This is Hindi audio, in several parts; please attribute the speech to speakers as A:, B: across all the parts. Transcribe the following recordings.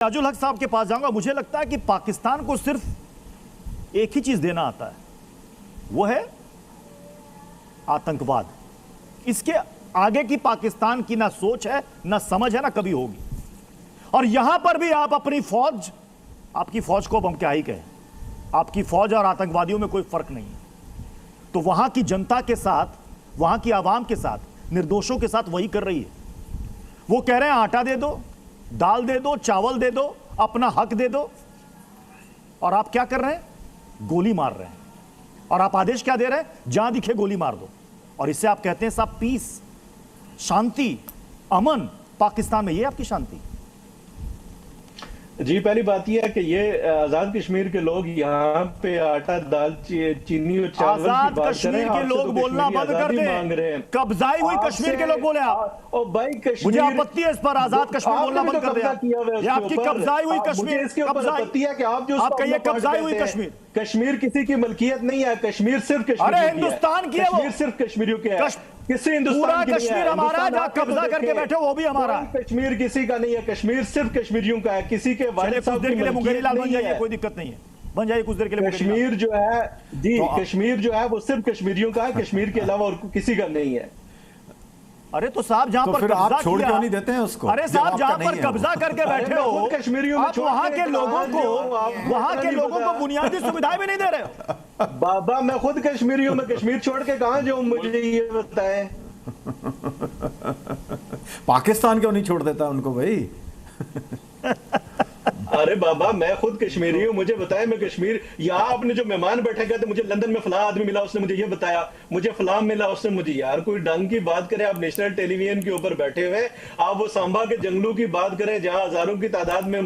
A: ताजुल हक साहब के पास जाऊंगा। मुझे लगता है कि पाकिस्तान को सिर्फ एक ही चीज देना आता है, वो है आतंकवाद। इसके आगे की पाकिस्तान की ना सोच है, ना समझ है, ना कभी होगी। और यहां पर भी आप अपनी फौज, आपकी फौज को अब हम क्या ही कहें, आपकी फौज और आतंकवादियों में कोई फर्क नहीं है। तो वहां की जनता के साथ, वहां की आवाम के साथ, निर्दोषों के साथ वही कर रही है। वो कह रहे हैं आटा दे दो, दाल दे दो, चावल दे दो, अपना हक दे दो, और आप क्या कर रहे हैं? गोली मार रहे हैं। और आप आदेश क्या दे रहे हैं? जहां दिखे गोली मार दो। और इससे आप कहते हैं साहब पीस, शांति, अमन पाकिस्तान में। ये आपकी शांति?
B: जी, पहली बात यह है कि ये आजाद कश्मीर के लोग यहाँ पे आटा, दाल, चीनी और चावल
A: आजाद कश्मीर के लोग बोलना बंद कर दें। कब्जाई हुई कश्मीर के लोग बोले आप।
B: ओ भाई, कश्मीर,
A: मुझे आपत्ति है इस पर। आजाद कश्मीर बोलना बंद कर दिया। ये आपकी कब्जाई हुई कश्मीर।
B: इसके ऊपर आपत्ति है कि आप जो
A: आप कहिए कब्जाई हुई कश्मीर।
B: कश्मीर किसी की मलकियत नहीं है, कश्मीर सिर्फ कश्मीर,
A: अरे हिंदुस्तान की है,
B: कश्मीर सिर्फ कश्मीरियों के है। किसी हिंदुस्तान की
A: कश्मीर हमारा, जहां कब्जा करके बैठे वो भी हमारा।
B: कश्मीर किसी का नहीं है, कश्मीर सिर्फ कश्मीरियों का है। किसी के वालिद साहब के लिए
A: मुंगेरी लाल बन जाइए, कोई दिक्कत नहीं है, बन जाइए कुछ देर के लिए।
B: कश्मीर जो है जी, कश्मीर जो है वो सिर्फ कश्मीरियों का है, कश्मीर के अलावा और किसी का नहीं है।
A: अरे तो साहब जहां पर
C: आप छोड़ क्यों नहीं देते हैं उसको?
A: अरे साहब जहां पर कब्जा करके बैठे हो
B: कश्मीरियों,
A: आप वहां के लोगों को बुनियादी सुविधाएं भी नहीं दे रहे हो।
B: बाबा मैं खुद कश्मीरी हूं, मैं कश्मीर छोड़ के कहां जाऊं, मुझे ये बताएं।
C: पाकिस्तान क्यों नहीं छोड़ देता उनको भाई?
B: अरे बाबा मैं खुद कश्मीरी हूँ, मुझे बताया। मैं कश्मीर, यहाँ आपने जो मेहमान बैठे गए थे, मुझे लंदन में फला आदमी मिला, उसने मुझे ये बताया, मुझे फला मिला, उसने मुझे। यार कोई ढंग की बात करें। आप नेशनल टेलीविजन के ऊपर बैठे हुए, आप वो सांबा के जंगलों की बात करें जहां हजारों की तादाद में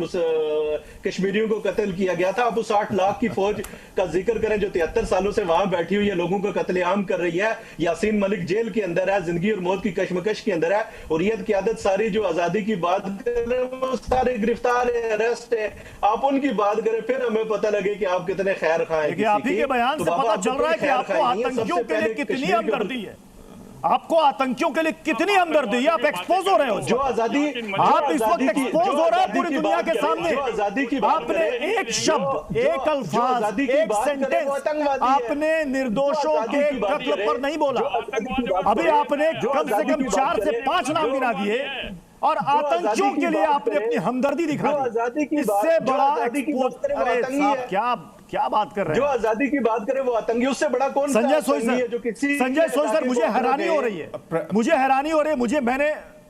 B: कश्मीरियों को कत्ल किया गया था। आप उस 8 लाख की फौज का जिक्र करें जो 73 सालों से वहां बैठी हुई है, लोगों को कत्लेआम कर रही है। यासीन मलिक जेल के अंदर है, जिंदगी और मौत की कशमकश के अंदर है। हुर्रियत क़यादत सारी जो आजादी की बात कर रहे हैं वो सारे गिरफ्तार है, अरेस्ट है। आप उनकी बात करें फिर हमें पता लगे कि आप कितने खैर खां हैं।
A: आप ही के बयान से पता चल रहा है कि आपको आतंकियों के लिए कितनी हमदर्दी है। आपको आतंकियों के लिए कितनी हमदर्दी है। आप एक्सपोज हो रहे हो।
B: जो आजादी,
A: आप इस वक्त एक्सपोज हो रहे हैं पूरी दुनिया के सामने। आपने एक शब्द, एक अल्फाज, एक सेंटेंस आपने निर्दोषों के कत्ल पर नहीं बोला। अभी आपने कम से कम 4 से 5 नाम गिना दिए और आतंकियों के लिए आपने अपनी हमदर्दी दिखा दी। इससे बड़ा अरे साहब क्या बात कर रहे हैं?
B: जो आजादी की बात करे वो आतंकी, उससे बड़ा कौन?
A: संजय सोई सर, मुझे हैरानी हो रही है।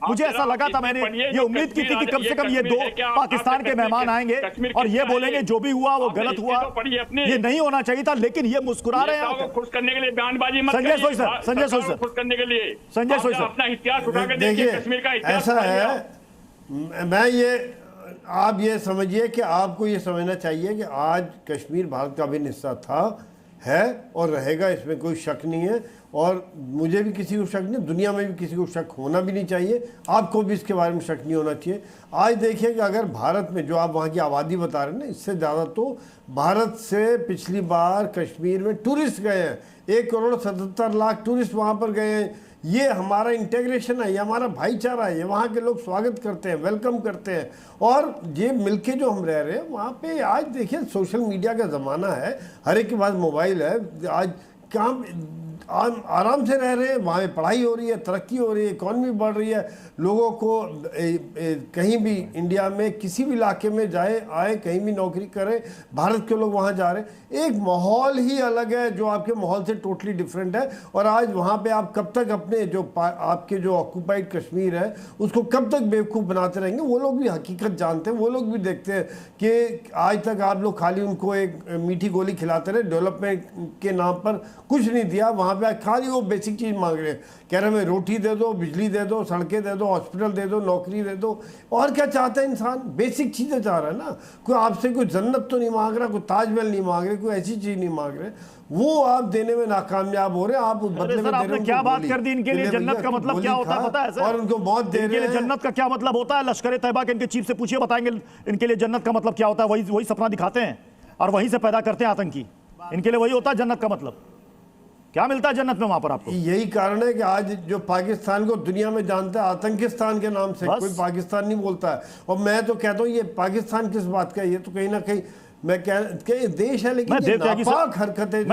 A: मुझे ऐसा लगा था, मैंने ये उम्मीद की थी कि कम से कम ये 2 पाकिस्तान के मेहमान आएंगे और ये बोलेंगे जो भी हुआ वो गलत हुआ, ये नहीं होना चाहिए था। लेकिन ये मुस्कुरा रहे हैं
D: खुश करने के लिए, बयानबाजी मत
A: संजय सोई सर
D: खुश करने के लिए।
A: संजय सोई सर
D: अपना इतिहास उठा के देखिए, कश्मीर का इतिहास
E: ऐसा है। मैं ये, आप ये समझिए कि आपको ये समझना चाहिए कि आज कश्मीर भारत का अभिन्न हिस्सा था, है और रहेगा, इसमें कोई शक नहीं है। और मुझे भी किसी को शक नहीं, दुनिया में भी किसी को शक होना भी नहीं चाहिए। आपको भी इसके बारे में शक नहीं होना चाहिए। आज देखिए कि अगर भारत में जो आप वहाँ की आबादी बता रहे हैं ना, इससे ज़्यादा तो भारत से पिछली बार कश्मीर में टूरिस्ट गए हैं। 1,77,00,000 टूरिस्ट वहाँ पर गए हैं। ये हमारा इंटेग्रेशन है, ये हमारा भाईचारा है, ये वहाँ के लोग स्वागत करते हैं, वेलकम करते हैं। और ये मिलके जो हम रह रहे हैं वहाँ पे, आज देखिए सोशल मीडिया का ज़माना है, हर एक के पास मोबाइल है। आज काम आराम से रह रहे हैं, वहाँ पढ़ाई हो रही है, तरक्की हो रही है, इकॉनमी बढ़ रही है। लोगों को कहीं भी इंडिया में किसी भी इलाके में जाए आए, कहीं भी नौकरी करें, भारत के लोग वहाँ जा रहे हैं। एक माहौल ही अलग है जो आपके माहौल से टोटली डिफरेंट है। और आज वहाँ पे आप कब तक अपने जो आपके जो ऑक्यूपाइड कश्मीर है उसको कब तक बेवकूफ़ बनाते रहेंगे? वो लोग भी हकीकत जानते हैं, वो लोग भी देखते हैं कि आज तक आप लोग खाली उनको एक मीठी गोली खिलाते रहे, डेवलपमेंट के नाम पर कुछ नहीं दिया। वहाँ पे खाली वो बेसिक चीज़ मांग रहे हैं, कह रहे हैं रोटी दे दो, बिजली दे दो, सड़कें दे दो, हॉस्पिटल दे दो, नौकरी दे दो। और क्या चाहता है इंसान? बेसिक चीज़ें चाह रहा है ना। कोई आपसे कोई जन्नत तो नहीं मांग रहा, कोई ताजमहल नहीं मांग रहे, कोई ऐसी चीज़ नहीं मांग रहे। वो आप देने में नाकामयाब हो रहे हैं। आप बदले में
A: आपने क्या बात कर दी? इनके लिए जन्नत का मतलब क्या होता है पता है सर?
E: और उनको मौत दे रहे हैं।
A: जन्नत का क्या मतलब होता है? लश्कर तैयबा के इनके चीफ से पूछिए, बताएंगे इनके लिए जन्नत का मतलब क्या होता है। वही सपना दिखाते हैं और वहीं से पैदा करते हैं आतंकी। इनके लिए वही होता है जन्नत का मतलब। क्या मिलता है जन्नत में वहां पर आपको?
E: यही कारण है कि आज जो पाकिस्तान को दुनिया में जानता है आतंकिस्तान के नाम से,
A: बस।
E: कोई पाकिस्तान नहीं बोलता है। और मैं तो कहता हूँ ये पाकिस्तान किस बात का है, ये तो कहीं ना कहीं मैं कह देश है, लेकिन
A: मैं
E: ये
A: देव त्यागी
E: नापाक हरकतें जो